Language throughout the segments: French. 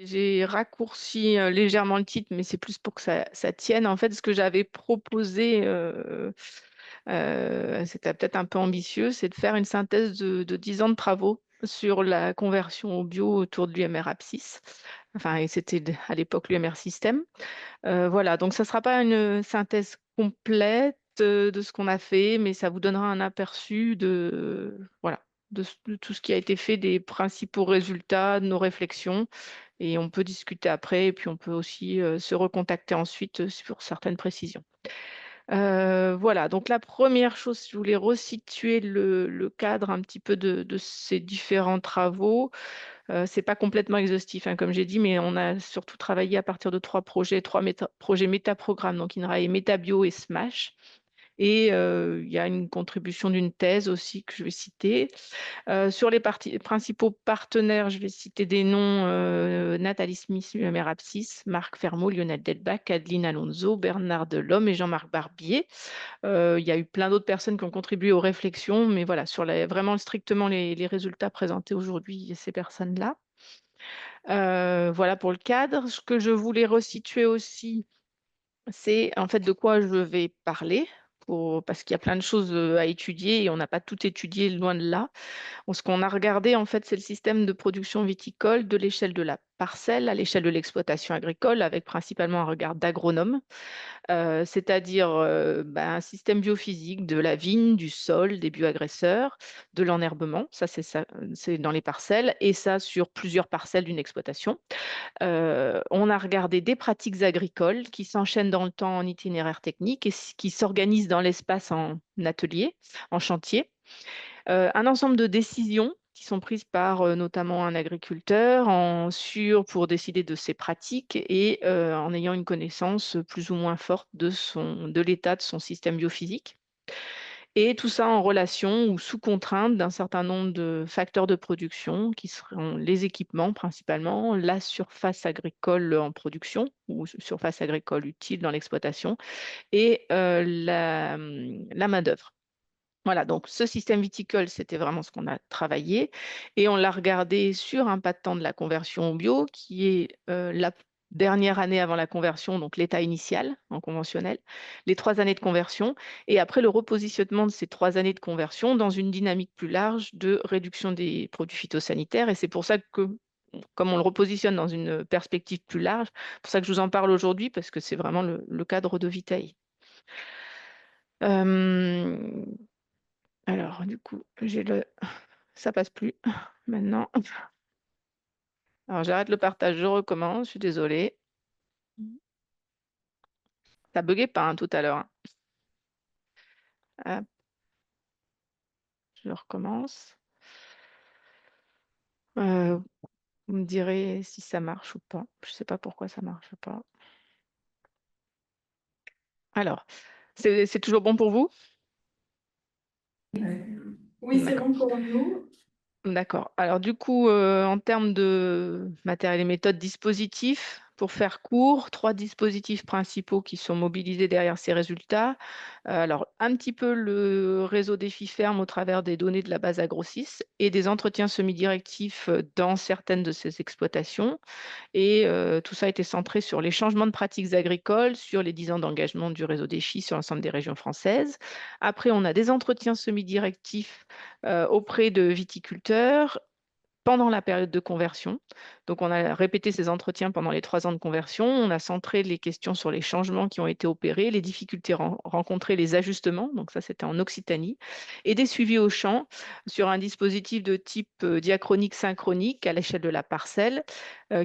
J'ai raccourci légèrement le titre, mais c'est plus pour que ça tienne. En fait, ce que j'avais proposé, c'était peut-être un peu ambitieux, c'est de faire une synthèse de 10 ans de travaux sur la conversion au bio autour de l'UMR Apsys. Enfin, et c'était à l'époque l'UMR System. Voilà, donc ça ne sera pas une synthèse complète de ce qu'on a fait, mais ça vous donnera un aperçu de, voilà, de tout ce qui a été fait, des principaux résultats de nos réflexions. Et on peut discuter après, et puis on peut aussi se recontacter ensuite sur certaines précisions. Voilà, donc la première chose, je voulais resituer le cadre un petit peu de ces différents travaux. C'est pas complètement exhaustif, hein, comme j'ai dit, mais on a surtout travaillé à partir de trois projets métaprogrammes, donc INRAE, Métabio et SMASH. Et il y a une contribution d'une thèse aussi que je vais citer. Sur les principaux partenaires, je vais citer des noms, Nathalie Smith, UMR Apsys, Marc Fermot, Lionel Delbach, Adeline Alonso, Bernard Delhomme et Jean-Marc Barbier. Il y a eu plein d'autres personnes qui ont contribué aux réflexions, mais voilà, sur vraiment strictement les résultats présentés aujourd'hui, il y a ces personnes-là. Voilà pour le cadre. Ce que je voulais resituer aussi, c'est en fait de quoi je vais parler, parce qu'il y a plein de choses à étudier et on n'a pas tout étudié, loin de là. Bon, ce qu'on a regardé, en fait, c'est le système de production viticole de l'échelle de la parcelle à l'échelle de l'exploitation agricole, avec principalement un regard d'agronome, c'est-à-dire un système biophysique de la vigne, du sol, des bioagresseurs, de l'enherbement, ça, c'est dans les parcelles, et ça sur plusieurs parcelles d'une exploitation. On a regardé des pratiques agricoles qui s'enchaînent dans le temps en itinéraire technique et qui s'organisent dans l'espace en atelier, en chantier. Un ensemble de décisions qui sont prises par notamment un agriculteur pour décider de ses pratiques et en ayant une connaissance plus ou moins forte de l'état de son système biophysique. Et tout ça en relation ou sous contrainte d'un certain nombre de facteurs de production qui seront les équipements principalement, la surface agricole en production ou surface agricole utile dans l'exploitation et la main-d'œuvre. Voilà, donc ce système viticole, c'était vraiment ce qu'on a travaillé et on l'a regardé sur un pas de temps de la conversion au bio, qui est la dernière année avant la conversion, donc l'état initial en conventionnel, les 3 années de conversion et après le repositionnement de ces 3 années de conversion dans une dynamique plus large de réduction des produits phytosanitaires. Et c'est pour ça que, comme on le repositionne dans une perspective plus large, c'est pour ça que je vous en parle aujourd'hui, parce que c'est vraiment le cadre de Vitae. Euh, alors, du coup, ça passe plus maintenant. Alors, j'arrête le partage, je recommence, je suis désolée. Ça buguait pas tout à l'heure, hein. Hop, je recommence. Euh, Vous me direz si ça marche ou pas. Je ne sais pas pourquoi ça marche pas. Alors, c'est toujours bon pour vous? Oui, c'est D'accord. bon pour nous. D'accord. Alors du coup, en termes de matériel et méthodes dispositifs, pour faire court, 3 dispositifs principaux qui sont mobilisés derrière ces résultats. Alors un petit peu le réseau défi ferme au travers des données de la base AgroSys et des entretiens semi-directifs dans certaines de ces exploitations. Et tout ça a été centré sur les changements de pratiques agricoles, sur les 10 ans d'engagement du réseau défi sur l'ensemble des régions françaises. Après, on a des entretiens semi-directifs auprès de viticulteurs pendant la période de conversion. Donc, on a répété ces entretiens pendant les 3 ans de conversion. On a centré les questions sur les changements qui ont été opérés, les difficultés rencontrées, les ajustements. Donc, ça, c'était en Occitanie. Et des suivis au champ sur un dispositif de type diachronique synchronique à l'échelle de la parcelle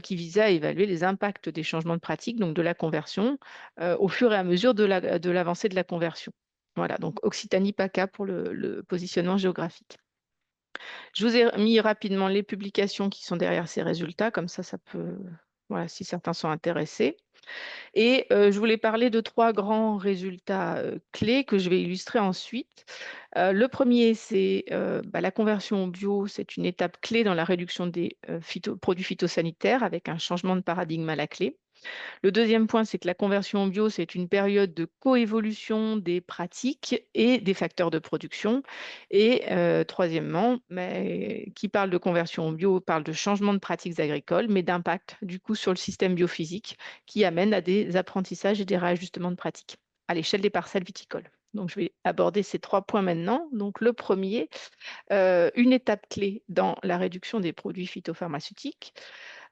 qui visait à évaluer les impacts des changements de pratique, donc de la conversion, au fur et à mesure de l'avancée de la conversion. Voilà, donc Occitanie PACA pour le positionnement géographique. Je vous ai mis rapidement les publications qui sont derrière ces résultats, comme ça peut, voilà, si certains sont intéressés. Et je voulais parler de 3 grands résultats clés que je vais illustrer ensuite. Le premier, c'est la conversion au bio, c'est une étape clé dans la réduction des produits phytosanitaires avec un changement de paradigme à la clé. Le deuxième point, c'est que la conversion au bio, c'est une période de coévolution des pratiques et des facteurs de production. Et troisièmement, mais, qui parle de conversion au bio parle de changement de pratiques agricoles, mais d'impact du coup sur le système biophysique qui amène à des apprentissages et des réajustements de pratiques à l'échelle des parcelles viticoles. Donc, je vais aborder ces trois points maintenant. Donc, le premier, une étape clé dans la réduction des produits phytopharmaceutiques.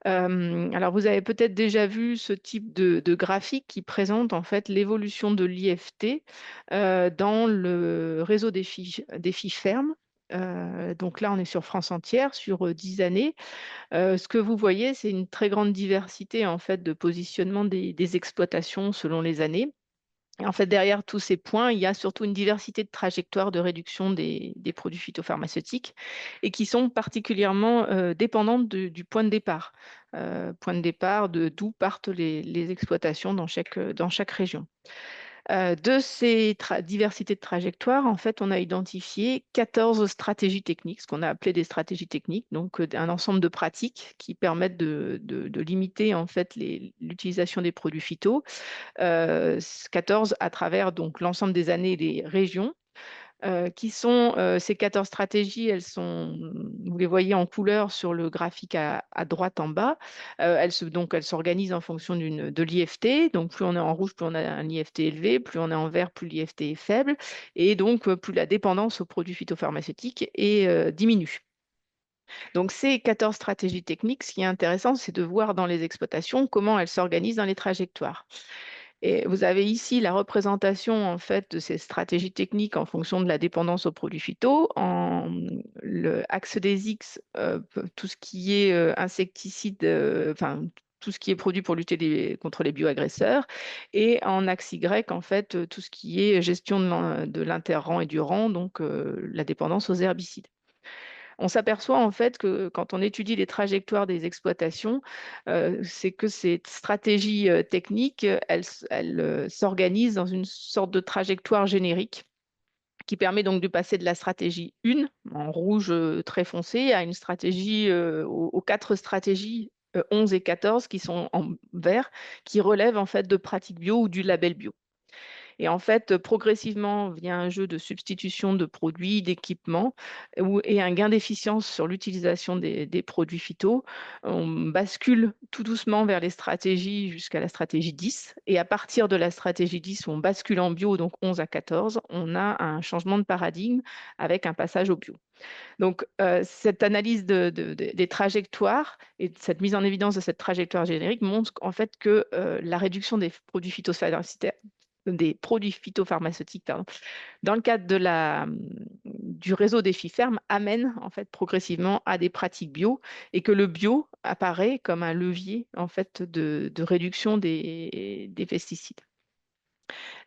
Alors, vous avez peut-être déjà vu ce type de graphique qui présente en fait l'évolution de l'IFT dans le réseau des fiches fermes. Donc là, on est sur France entière, sur 10 années. Ce que vous voyez, c'est une très grande diversité en fait de positionnement des exploitations selon les années. Et en fait, derrière tous ces points, il y a surtout une diversité de trajectoires de réduction des produits phytopharmaceutiques et qui sont particulièrement dépendantes du point de départ. Point de départ d'où partent les exploitations dans chaque région. De ces diversités de trajectoires, en fait, on a identifié 14 stratégies techniques, ce qu'on a appelé des stratégies techniques, donc un ensemble de pratiques qui permettent de limiter en fait l'utilisation des produits phyto 14 à travers donc l'ensemble des années et des régions, qui sont ces 14 stratégies, vous les voyez en couleur sur le graphique à droite en bas. Elles s'organisent en fonction de l'IFT. Donc, plus on est en rouge, plus on a un IFT élevé, plus on est en vert, plus l'IFT est faible. Et donc, plus la dépendance aux produits phytopharmaceutiques diminue. Donc, ces 14 stratégies techniques, ce qui est intéressant, c'est de voir dans les exploitations comment elles s'organisent dans les trajectoires. Et vous avez ici la représentation en fait de ces stratégies techniques en fonction de la dépendance aux produits phyto. En le axe des X, tout ce qui est insecticide, enfin tout ce qui est produit pour lutter contre les bioagresseurs, et en axe Y, en fait, tout ce qui est gestion de l'interrang et du rang, donc la dépendance aux herbicides. On s'aperçoit en fait que quand on étudie les trajectoires des exploitations, c'est que ces stratégies techniques, elles s'organisent dans une sorte de trajectoire générique qui permet donc de passer de la stratégie 1, en rouge très foncé, à une stratégie, aux quatre stratégies 11 et 14 qui sont en vert, qui relèvent en fait de pratiques bio ou du label bio. Et en fait, progressivement, via un jeu de substitution de produits, d'équipements et un gain d'efficience sur l'utilisation des produits phyto, on bascule tout doucement vers les stratégies jusqu'à la stratégie 10. Et à partir de la stratégie 10, où on bascule en bio, donc 11 à 14, on a un changement de paradigme avec un passage au bio. Donc, cette analyse des trajectoires et cette mise en évidence de cette trajectoire générique montre en fait que la réduction des produits phytopharmaceutiques, pardon, dans le cadre du réseau des FIFERM amène en fait progressivement à des pratiques bio et que le bio apparaît comme un levier en fait de réduction des pesticides.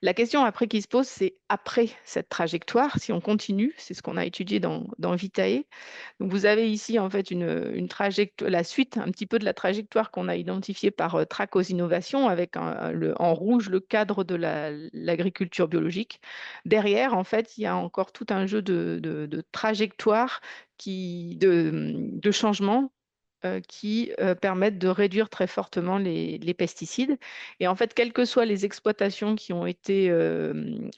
La question après qui se pose, c'est après cette trajectoire, si on continue, c'est ce qu'on a étudié dans Vitae. Donc vous avez ici en fait une trajectoire, la suite un petit peu de la trajectoire qu'on a identifiée par Tracos Innovation avec en rouge le cadre de l'agriculture biologique. Derrière, en fait, il y a encore tout un jeu de trajectoires de changements qui permettent de réduire très fortement les pesticides. Et en fait, quelles que soient les exploitations qui ont été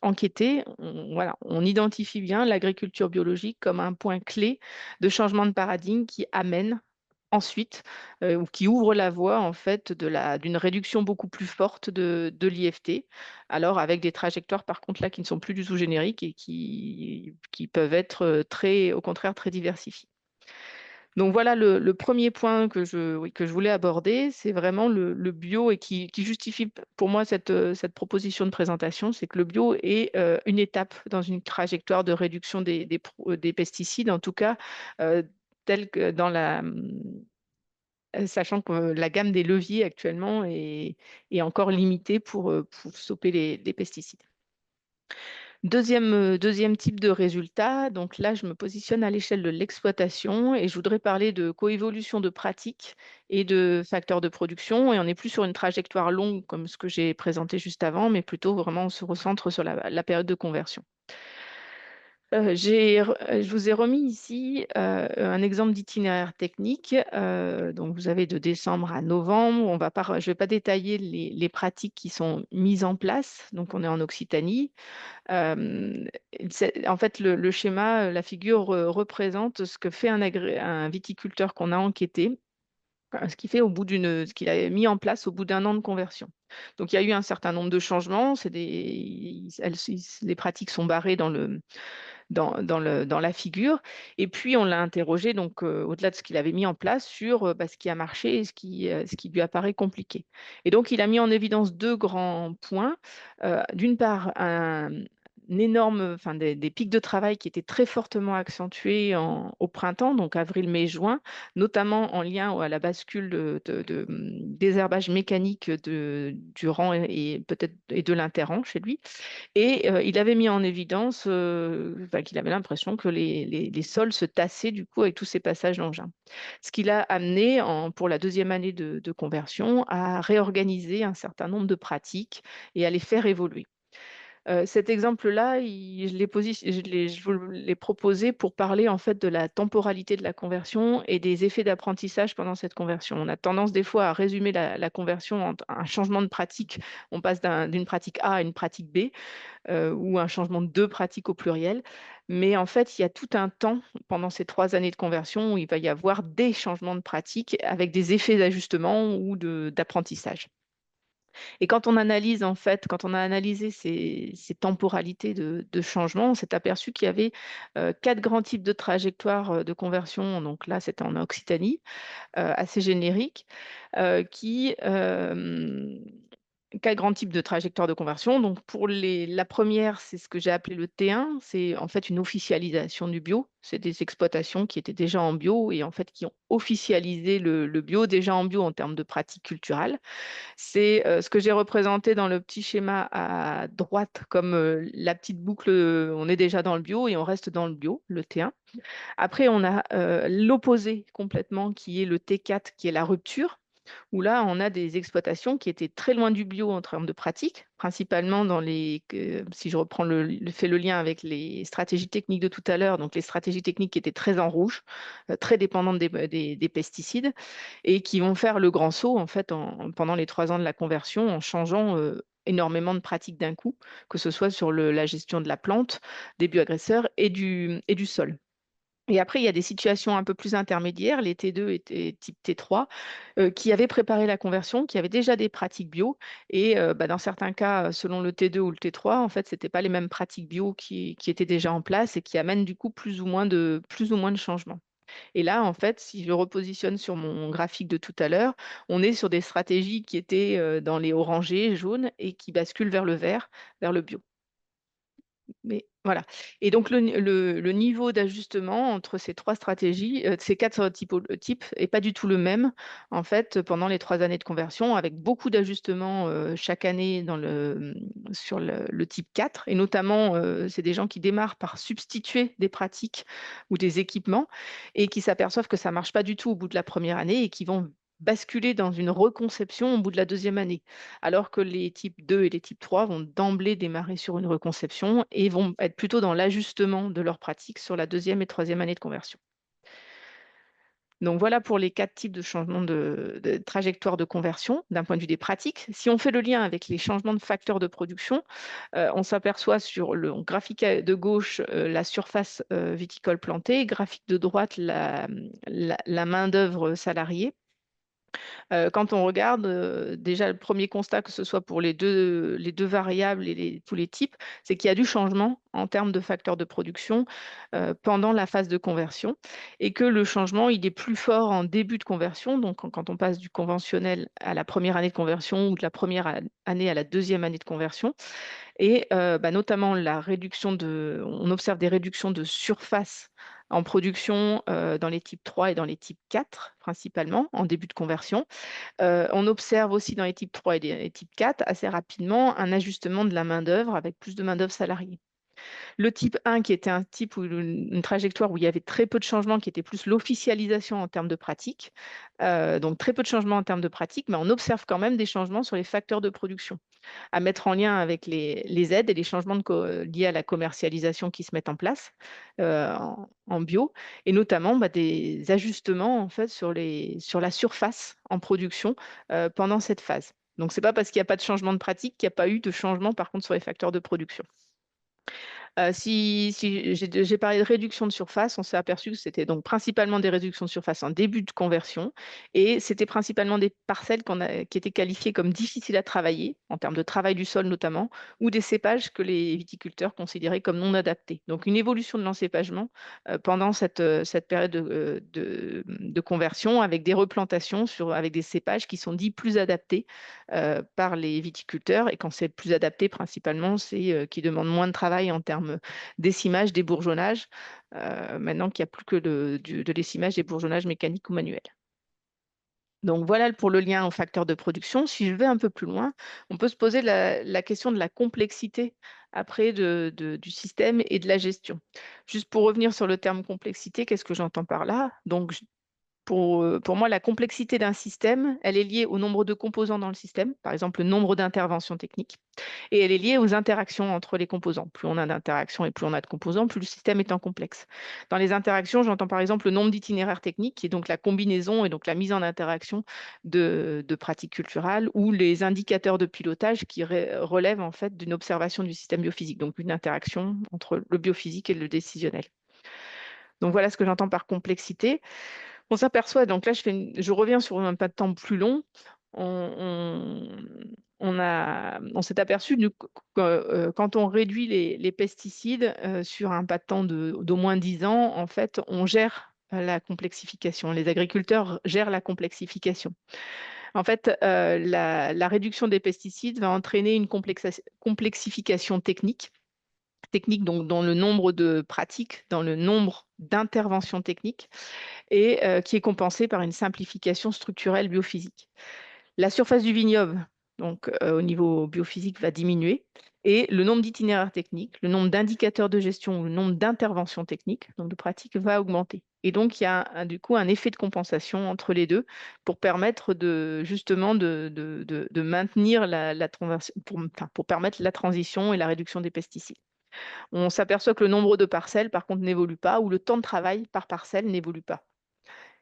enquêtées, voilà, on identifie bien l'agriculture biologique comme un point clé de changement de paradigme qui amène ensuite, ou qui ouvre la voie en fait d'une réduction beaucoup plus forte de l'IFT, alors avec des trajectoires par contre là qui ne sont plus du tout génériques et qui peuvent être au contraire très diversifiées. Donc voilà le premier point oui, que je voulais aborder, c'est vraiment le bio et qui justifie pour moi cette proposition de présentation, c'est que le bio est une étape dans une trajectoire de réduction des pesticides, en tout cas telle que sachant que la gamme des leviers actuellement est encore limitée pour stopper les pesticides. Deuxième type de résultat, donc là, je me positionne à l'échelle de l'exploitation et je voudrais parler de coévolution de pratiques et de facteurs de production. Et on n'est plus sur une trajectoire longue comme ce que j'ai présenté juste avant, mais plutôt vraiment on se recentre sur la période de conversion. Je vous ai remis ici un exemple d'itinéraire technique. Donc, vous avez de décembre à novembre. Je ne vais pas détailler les pratiques qui sont mises en place. Donc, on est en Occitanie. Euh, En fait, le schéma, la figure représente ce que fait un viticulteur qu'on a enquêté, ce qu'il fait ce qu'il a mis en place au bout d'un an de conversion. Donc, il y a eu un certain nombre de changements. Les pratiques sont barrées dans la figure. Et puis, on l'a interrogé, donc, au-delà de ce qu'il avait mis en place, sur ce qui a marché et ce qui lui apparaît compliqué. Et donc, il a mis en évidence deux grands points. D'une part, des pics de travail qui étaient très fortement accentués au printemps, donc avril, mai, juin, notamment en lien à la bascule de désherbage mécanique du rang et peut-être et de l'interrang chez lui. Et il avait mis en évidence qu'il avait l'impression que les sols se tassaient du coup avec tous ces passages d'engins. Ce qui l'a amené, pour la deuxième année de conversion, à réorganiser un certain nombre de pratiques et à les faire évoluer. Cet exemple-là, je vous l'ai proposé pour parler en fait de la temporalité de la conversion et des effets d'apprentissage pendant cette conversion. On a tendance des fois à résumer la conversion en un changement de pratique. On passe d'une pratique A à une pratique B, ou un changement de deux pratiques au pluriel. Mais en fait, il y a tout un temps pendant ces 3 années de conversion où il va y avoir des changements de pratique avec des effets d'ajustement ou d'apprentissage. Et quand on analyse, en fait, quand on a analysé ces temporalités de changement, on s'est aperçu qu'il y avait quatre grands types de trajectoires de conversion. Donc là, c'était en Occitanie, assez générique, qui quatre grands types de trajectoires de conversion. Donc, la première, c'est ce que j'ai appelé le T1. C'est en fait une officialisation du bio. C'est des exploitations qui étaient déjà en bio et en fait qui ont officialisé le bio, déjà en bio en termes de pratiques culturelles. C'est ce que j'ai représenté dans le petit schéma à droite comme la petite boucle. On est déjà dans le bio et on reste dans le bio, le T1. Après, on a l'opposé complètement qui est le T4, qui est la rupture, où là, on a des exploitations qui étaient très loin du bio en termes de pratique, principalement si je reprends fais le lien avec les stratégies techniques de tout à l'heure, donc les stratégies techniques qui étaient très en rouge, très dépendantes des pesticides, et qui vont faire le grand saut, en fait, pendant les 3 ans de la conversion, en changeant énormément de pratiques d'un coup, que ce soit sur la gestion de la plante, des bioagresseurs et du sol. Et après, il y a des situations un peu plus intermédiaires, les T2 et type T3, qui avaient préparé la conversion, qui avaient déjà des pratiques bio. Et dans certains cas, selon le T2 ou le T3, en fait, ce n'étaient pas les mêmes pratiques bio qui étaient déjà en place et qui amènent du coup plus ou moins de changements. Et là, en fait, si je repositionne sur mon graphique de tout à l'heure, on est sur des stratégies qui étaient dans les orangés, jaunes, et qui basculent vers le vert, vers le bio. Mais voilà. Et donc, le niveau d'ajustement entre ces trois stratégies, ces quatre types, n'est pas du tout le même, en fait, pendant les 3 années de conversion, avec beaucoup d'ajustements chaque année sur le type 4. Et notamment, c'est des gens qui démarrent par substituer des pratiques ou des équipements et qui s'aperçoivent que ça ne marche pas du tout au bout de la première année et qui vont basculer dans une reconception au bout de la deuxième année, alors que les types 2 et les types 3 vont d'emblée démarrer sur une reconception et vont être plutôt dans l'ajustement de leur pratique sur la deuxième et troisième année de conversion. Donc voilà pour les 4 types de changements de trajectoire de conversion d'un point de vue des pratiques. Si on fait le lien avec les changements de facteurs de production, on s'aperçoit sur le graphique de gauche la surface viticole plantée, graphique de droite la main-d'œuvre salariée. Quand on regarde, déjà le premier constat, que ce soit pour les deux variables et tous les types, c'est qu'il y a du changement en termes de facteurs de production pendant la phase de conversion et que le changement, il est plus fort en début de conversion, donc quand on passe du conventionnel à la première année de conversion ou de la première année à la deuxième année de conversion. Et notamment on observe des réductions de surface en production dans les types 3 et dans les types 4, principalement, en début de conversion. On observe aussi dans les types 3 et les types 4, assez rapidement, un ajustement de la main-d'œuvre avec plus de main-d'œuvre salariée. Le type 1, qui était un type ou une trajectoire où il y avait très peu de changements, qui était plus l'officialisation en termes de pratique. Donc très peu de changements en termes de pratique, mais on observe quand même des changements sur les facteurs de production. à mettre en lien avec les aides et les changements liés à la commercialisation qui se mettent en place en bio, et notamment des ajustements en fait sur la surface en production pendant cette phase. Donc, ce n'est pas parce qu'il n'y a pas de changement de pratique qu'il n'y a pas eu de changement par contre sur les facteurs de production. Si j'ai parlé de réduction de surface, on s'est aperçu que c'était donc principalement des réductions de surface en début de conversion, et c'était principalement des parcelles qui étaient qualifiées comme difficiles à travailler, en termes de travail du sol notamment, ou des cépages que les viticulteurs considéraient comme non adaptés. Donc une évolution de l'encépagement pendant cette période de conversion, avec des replantations avec des cépages qui sont dits plus adaptés par les viticulteurs. Et quand c'est plus adapté, principalement, c'est qui demande moins de travail en termes d'essimage, débourgeonnage, maintenant qu'il n'y a plus que de l'essimage, débourgeonnage mécanique ou manuel. Donc voilà pour le lien aux facteurs de production. Si je vais un peu plus loin, on peut se poser la question de la complexité après du système et de la gestion. Juste pour revenir sur le terme complexité, qu'est-ce que j'entends par là? Donc, pour moi, la complexité d'un système, elle est liée au nombre de composants dans le système, par exemple le nombre d'interventions techniques, et elle est liée aux interactions entre les composants. Plus on a d'interactions et plus on a de composants, plus le système est en complexe. Dans les interactions, j'entends par exemple le nombre d'itinéraires techniques, qui est donc la combinaison et donc la mise en interaction de pratiques culturales, ou les indicateurs de pilotage qui relèvent en fait d'une observation du système biophysique, donc une interaction entre le biophysique et le décisionnel. Donc voilà ce que j'entends par complexité. On s'aperçoit, donc là je reviens sur un pas de temps plus long, on, on s'est aperçu que quand on réduit les pesticides sur un pas de temps d'au moins 10 ans, en fait, on gère la complexification. Les agriculteurs gèrent la complexification. En fait, la réduction des pesticides va entraîner une complexification technique donc dans le nombre de pratiques, dans le nombre d'interventions techniques, et qui est compensée par une simplification structurelle biophysique. La surface du vignoble, donc au niveau biophysique, va diminuer, et le nombre d'itinéraires techniques, le nombre d'indicateurs de gestion, le nombre d'interventions techniques, donc de pratiques, va augmenter. Et donc, il y a du coup un effet de compensation entre les deux pour permettre justement de maintenir pour permettre la transition et la réduction des pesticides. On s'aperçoit que le nombre de parcelles, par contre, n'évolue pas, ou le temps de travail par parcelle n'évolue pas.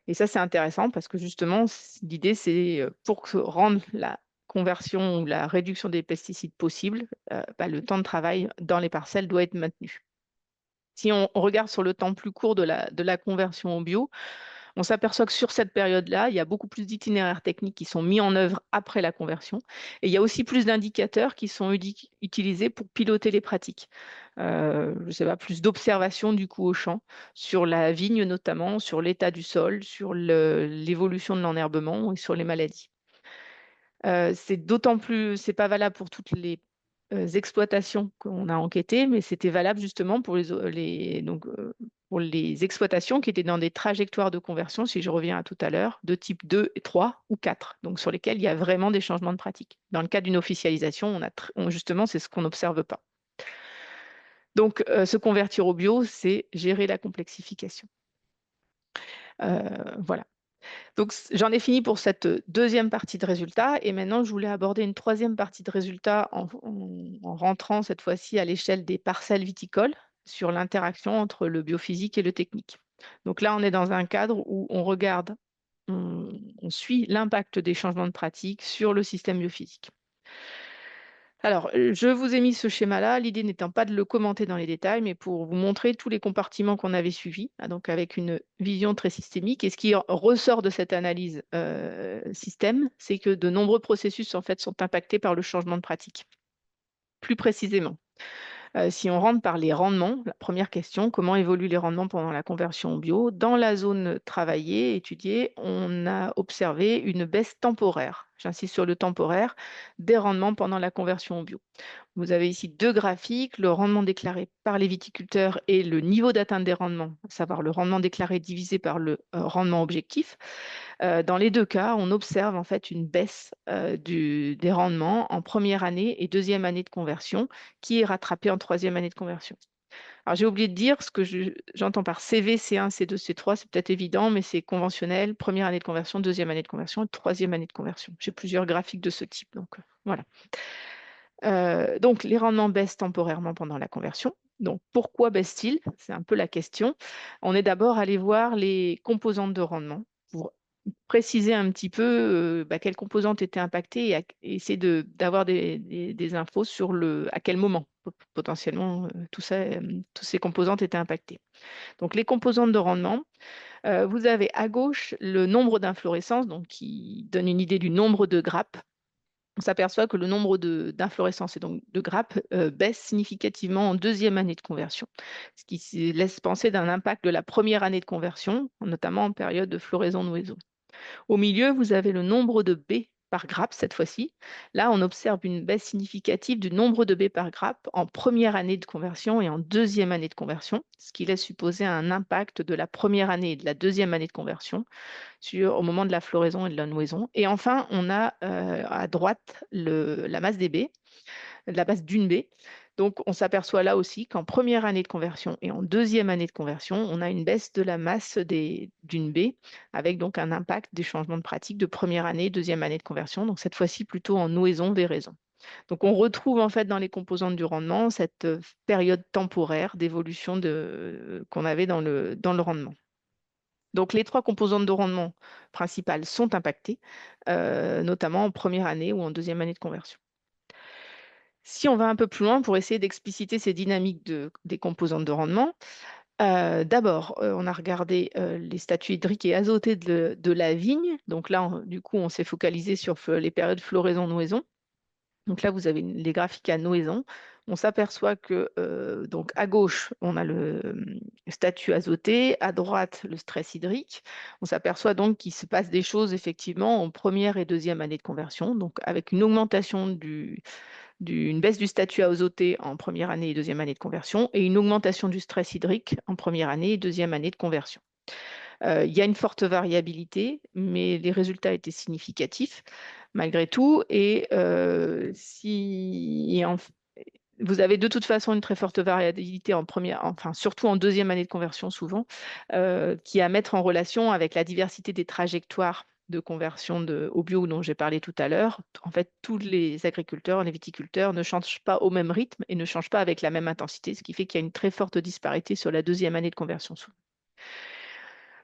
Et ça, c'est intéressant parce que justement, l'idée, c'est pour rendre la conversion ou la réduction des pesticides possible, le temps de travail dans les parcelles doit être maintenu. Si on regarde sur le temps plus court de la conversion au bio, on s'aperçoit que sur cette période-là, il y a beaucoup plus d'itinéraires techniques qui sont mis en œuvre après la conversion. Et il y a aussi plus d'indicateurs qui sont utilisés pour piloter les pratiques. Je ne sais pas, plus d'observations du coup au champ, sur la vigne notamment, sur l'état du sol, sur l'évolution de l'enherbement et sur les maladies. C'est d'autant plus, c'est pas valable pour toutes les exploitations qu'on a enquêtées, mais c'était valable justement pour pour les exploitations qui étaient dans des trajectoires de conversion, si je reviens à tout à l'heure, de type 2, 3 ou 4, donc sur lesquels il y a vraiment des changements de pratique. Dans le cas d'une officialisation, justement, c'est ce qu'on n'observe pas. Donc, se convertir au bio, c'est gérer la complexification. Voilà. Donc, j'en ai fini pour cette deuxième partie de résultats, et maintenant, je voulais aborder une troisième partie de résultats en rentrant cette fois-ci à l'échelle des parcelles viticoles sur l'interaction entre le biophysique et le technique. Donc là, on est dans un cadre où on regarde, on suit l'impact des changements de pratique sur le système biophysique. Alors, je vous ai mis ce schéma-là, l'idée n'étant pas de le commenter dans les détails, mais pour vous montrer tous les compartiments qu'on avait suivis, donc avec une vision très systémique. Et ce qui ressort de cette analyse système, c'est que de nombreux processus en fait sont impactés par le changement de pratique. Plus précisément, si on rentre par les rendements, la première question, comment évoluent les rendements pendant la conversion au bio? Dans la zone travaillée, étudiée, on a observé une baisse temporaire, j'insiste sur le temporaire, des rendements pendant la conversion au bio. Vous avez ici deux graphiques, le rendement déclaré par les viticulteurs et le niveau d'atteinte des rendements, à savoir le rendement déclaré divisé par le rendement objectif. Dans les deux cas, on observe en fait une baisse des rendements en première année et deuxième année de conversion, qui est rattrapée en troisième année de conversion. Alors, j'ai oublié de dire ce que j'entends par CV, C1, C2, C3, c'est peut-être évident, mais c'est conventionnel, première année de conversion, deuxième année de conversion et troisième année de conversion. J'ai plusieurs graphiques de ce type, donc voilà. Donc, les rendements baissent temporairement pendant la conversion. Donc, pourquoi baissent-ils? C'est un peu la question. On est d'abord allé voir les composantes de rendement pour préciser un petit peu quelles composantes étaient impactées et essayer d'avoir des infos sur à quel moment potentiellement toutes ces composantes étaient impactées. Donc, les composantes de rendement, vous avez à gauche le nombre d'inflorescences, donc qui donne une idée du nombre de grappes. On s'aperçoit que le nombre d'inflorescences et donc de grappes baisse significativement en deuxième année de conversion, ce qui laisse penser d'un impact de la première année de conversion, notamment en période de floraison-nouaison. Au milieu, vous avez le nombre de baies par grappe cette fois-ci. Là, on observe une baisse significative du nombre de baies par grappe en première année de conversion et en deuxième année de conversion, ce qui laisse supposer un impact de la première année et de la deuxième année de conversion au moment de la floraison et de la nouaison. Et enfin, on a à droite la masse des baies, la masse d'une baie. Donc, on s'aperçoit là aussi qu'en première année de conversion et en deuxième année de conversion, on a une baisse de la masse d'une baie, avec donc un impact des changements de pratique de première année, deuxième année de conversion. Donc, cette fois-ci, plutôt en nouaison, véraison. Donc, on retrouve en fait dans les composantes du rendement cette période temporaire d'évolution qu'on avait dans le rendement. Donc, les trois composantes de rendement principales sont impactées, notamment en première année ou en deuxième année de conversion. Si on va un peu plus loin pour essayer d'expliciter ces dynamiques des composantes de rendement, d'abord, on a regardé les statuts hydriques et azotés de la vigne. Donc là, du coup, on s'est focalisé sur les périodes floraison-nouaison. Donc là, vous avez les graphiques à nouaison. On s'aperçoit que donc à gauche, on a le statut azoté, à droite, le stress hydrique. On s'aperçoit donc qu'il se passe des choses effectivement en première et deuxième année de conversion, donc avec une augmentation une baisse du statut azoté en première année et deuxième année de conversion et une augmentation du stress hydrique en première année et deuxième année de conversion. Il y a une forte variabilité, mais les résultats étaient significatifs malgré tout. Vous avez de toute façon une très forte variabilité enfin surtout en deuxième année de conversion souvent, qui est à mettre en relation avec la diversité des trajectoires de conversion au bio dont j'ai parlé tout à l'heure. En fait, tous les agriculteurs, les viticulteurs ne changent pas au même rythme et ne changent pas avec la même intensité, ce qui fait qu'il y a une très forte disparité sur la deuxième année de conversion souvent.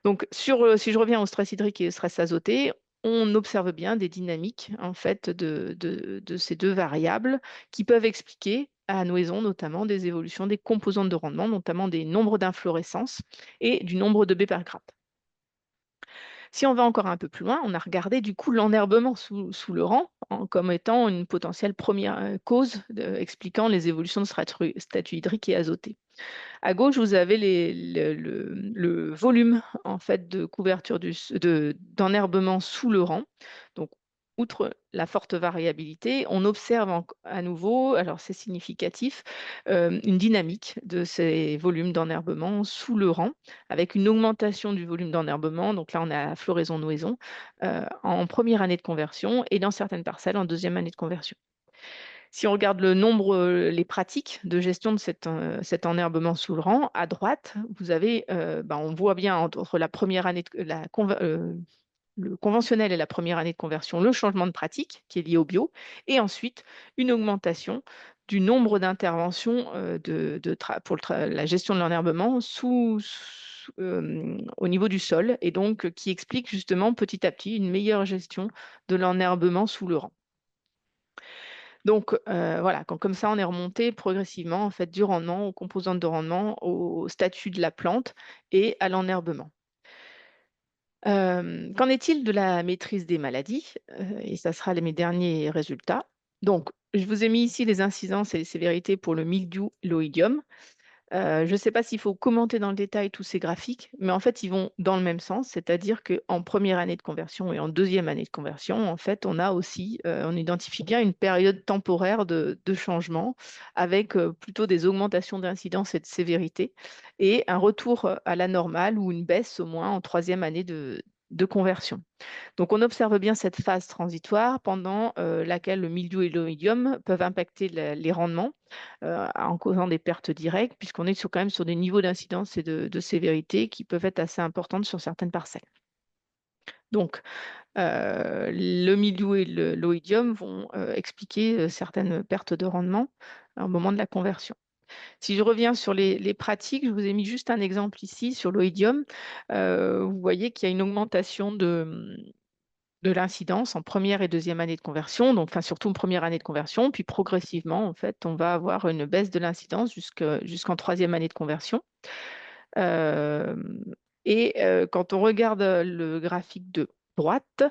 Donc, si je reviens au stress hydrique et au stress azoté, on observe bien des dynamiques en fait de ces deux variables qui peuvent expliquer à noison notamment des évolutions des composantes de rendement, notamment des nombres d'inflorescences et du nombre de baies par grappe. Si on va encore un peu plus loin, on a regardé du coup l'enherbement sous le rang comme étant une potentielle première cause expliquant les évolutions de statut hydrique et azoté. À gauche, vous avez le volume en fait de couverture d'enherbement sous le rang. Donc, outre la forte variabilité, on observe à nouveau, alors c'est significatif, une dynamique de ces volumes d'enherbement sous le rang, avec une augmentation du volume d'enherbement. Donc là, on est à floraison-nouaison en première année de conversion et dans certaines parcelles en deuxième année de conversion. Si on regarde le nombre, les pratiques de gestion de cet enherbement sous le rang, à droite, vous avez, on voit bien entre la première année, le conventionnel et la première année de conversion, le changement de pratique qui est lié au bio, et ensuite une augmentation du nombre d'interventions pour la gestion de l'enherbement au niveau du sol, et donc qui explique justement petit à petit une meilleure gestion de l'enherbement sous le rang. Donc voilà, comme ça, on est remonté progressivement en fait, du rendement aux composantes de rendement, au statut de la plante et à l'enherbement. Qu'en est-il de la maîtrise des maladies? Et ça sera mes derniers résultats. Donc, je vous ai mis ici les incidences et les sévérités pour le mildiou, l'oïdium. Je ne sais pas s'il faut commenter dans le détail tous ces graphiques, mais en fait, ils vont dans le même sens, c'est-à-dire qu'en première année de conversion et en deuxième année de conversion, en fait, on a aussi, on identifie bien une période temporaire de changement avec plutôt des augmentations d'incidence et de sévérité et un retour à la normale ou une baisse au moins en troisième année de conversion. Donc, on observe bien cette phase transitoire pendant laquelle le mildiou et l'oïdium peuvent impacter les rendements en causant des pertes directes, puisqu'on est quand même sur des niveaux d'incidence et de sévérité qui peuvent être assez importantes sur certaines parcelles. Donc, le milieu et l'oïdium vont expliquer certaines pertes de rendement au moment de la conversion. Si je reviens sur les pratiques, je vous ai mis juste un exemple ici sur l'oïdium. Vous voyez qu'il y a une augmentation de l'incidence en première et deuxième année de conversion, donc enfin, surtout en première année de conversion, puis progressivement, en fait, on va avoir une baisse de l'incidence jusqu'en troisième année de conversion. Euh, Quand on regarde le graphique de droite,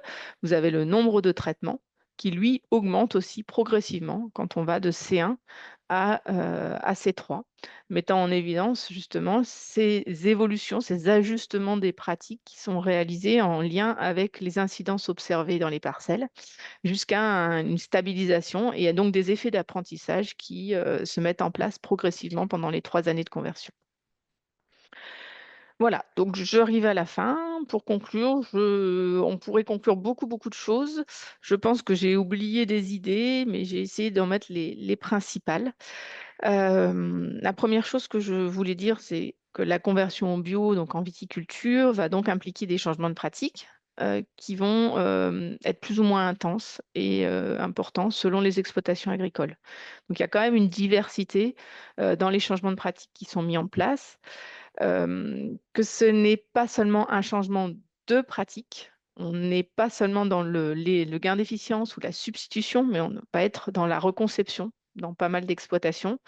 vous avez le nombre de traitements qui, lui, augmente aussi progressivement quand on va de C1 à C3, mettant en évidence justement ces évolutions, ces ajustements des pratiques qui sont réalisés en lien avec les incidences observées dans les parcelles jusqu'à une stabilisation et donc des effets d'apprentissage qui se mettent en place progressivement pendant les 3 années de conversion. Voilà, donc j'arrive à la fin. Pour conclure, on pourrait conclure beaucoup, beaucoup de choses. Je pense que j'ai oublié des idées, mais j'ai essayé d'en mettre les principales. La première chose que je voulais dire, c'est que la conversion au bio, donc en viticulture, va donc impliquer des changements de pratique qui vont être plus ou moins intenses et importants selon les exploitations agricoles. Donc il y a quand même une diversité dans les changements de pratique qui sont mis en place, que ce n'est pas seulement un changement de pratique. On n'est pas seulement dans le gain d'efficience ou la substitution, mais on ne va être dans la reconception dans pas mal d'exploitations,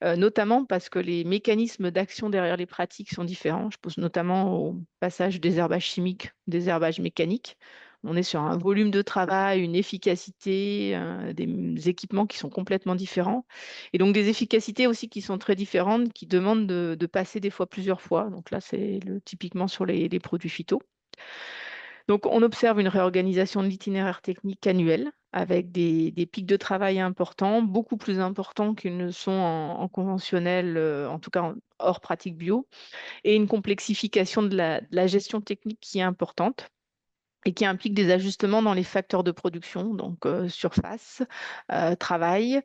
notamment parce que les mécanismes d'action derrière les pratiques sont différents. Je pense notamment au passage des herbages chimiques, des herbages mécaniques. On est sur un volume de travail, une efficacité, des équipements qui sont complètement différents. Et donc des efficacités aussi qui sont très différentes, qui demandent de passer des fois plusieurs fois. Donc là, c'est typiquement sur les produits phyto. Donc, on observe une réorganisation de l'itinéraire technique annuel avec des pics de travail importants, beaucoup plus importants qu'ils ne sont en conventionnel, en tout cas hors pratique bio, et une complexification de la gestion technique qui est importante et qui implique des ajustements dans les facteurs de production, donc surface, travail,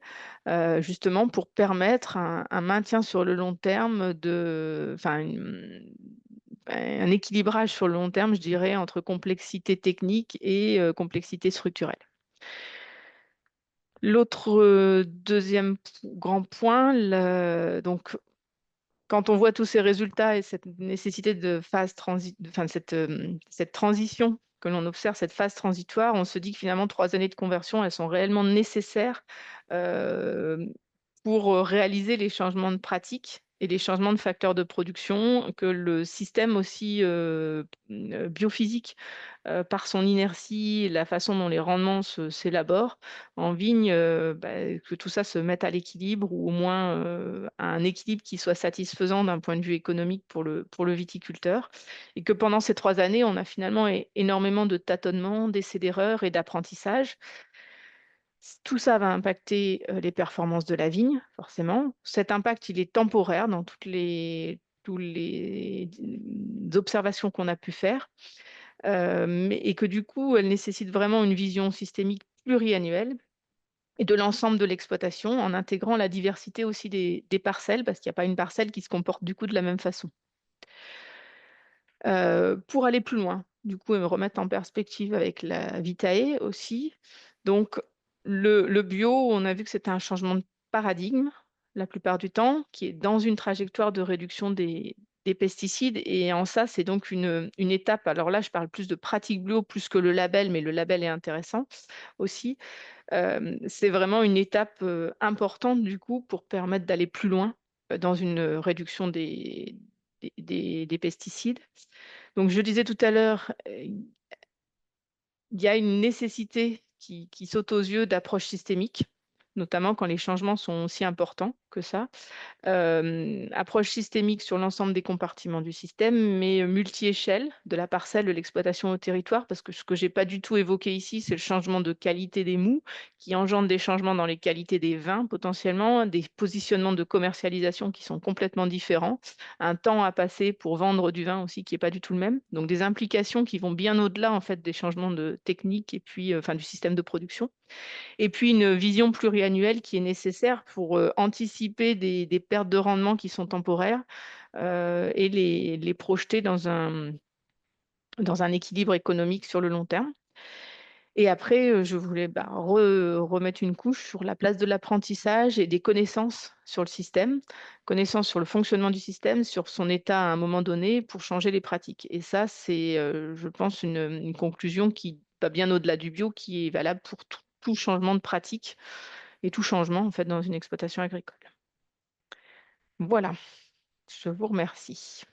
justement pour permettre un maintien sur le long terme enfin, un équilibrage sur le long terme, je dirais, entre complexité technique et complexité structurelle. L'autre deuxième grand point, donc quand on voit tous ces résultats et cette nécessité de enfin, cette transition que l'on observe, cette phase transitoire, on se dit que finalement, 3 années de conversion, elles sont réellement nécessaires euh, pour réaliser les changements de pratique et les changements de facteurs de production, que le système aussi biophysique, par son inertie, la façon dont les rendements s'élaborent en vigne, que tout ça se mette à l'équilibre ou au moins à un équilibre qui soit satisfaisant d'un point de vue économique pour le viticulteur. Et que pendant ces 3 années, on a finalement énormément de tâtonnements, d'essais d'erreurs et d'apprentissage. Tout ça va impacter les performances de la vigne, forcément. Cet impact, il est temporaire dans toutes les observations qu'on a pu faire, et que du coup, elle nécessite vraiment une vision systémique pluriannuelle et de l'ensemble de l'exploitation en intégrant la diversité aussi des parcelles, parce qu'il n'y a pas une parcelle qui se comporte du coup de la même façon. Pour aller plus loin, du coup, et me remettre en perspective avec la Vitae aussi. Donc, le bio, on a vu que c'était un changement de paradigme la plupart du temps, qui est dans une trajectoire de réduction des pesticides. Et en ça, c'est donc une étape. Alors là, je parle plus de pratique bio plus que le label, mais le label est intéressant aussi. C'est vraiment une étape importante du coup pour permettre d'aller plus loin dans une réduction des pesticides. Donc, je disais tout à l'heure, il y a une nécessité qui saute aux yeux d'approche systémique, notamment quand les changements sont aussi importants que ça. Approche systémique sur l'ensemble des compartiments du système, mais multi-échelle de la parcelle de l'exploitation au territoire, parce que ce que je n'ai pas du tout évoqué ici, c'est le changement de qualité des mous, qui engendre des changements dans les qualités des vins potentiellement, des positionnements de commercialisation qui sont complètement différents, un temps à passer pour vendre du vin aussi qui n'est pas du tout le même, donc des implications qui vont bien au-delà en fait des changements de technique et puis enfin, du système de production. Et puis une vision pluriannuelle qui est nécessaire pour anticiper des pertes de rendement qui sont temporaires et les projeter dans un équilibre économique sur le long terme. Et après, je voulais remettre une couche sur la place de l'apprentissage et des connaissances sur le système, connaissances sur le fonctionnement du système, sur son état à un moment donné pour changer les pratiques. Et ça, c'est, je pense, une conclusion qui va bien au-delà du bio, qui est valable pour tout changement de pratique et tout changement en fait dans une exploitation agricole. Voilà, je vous remercie.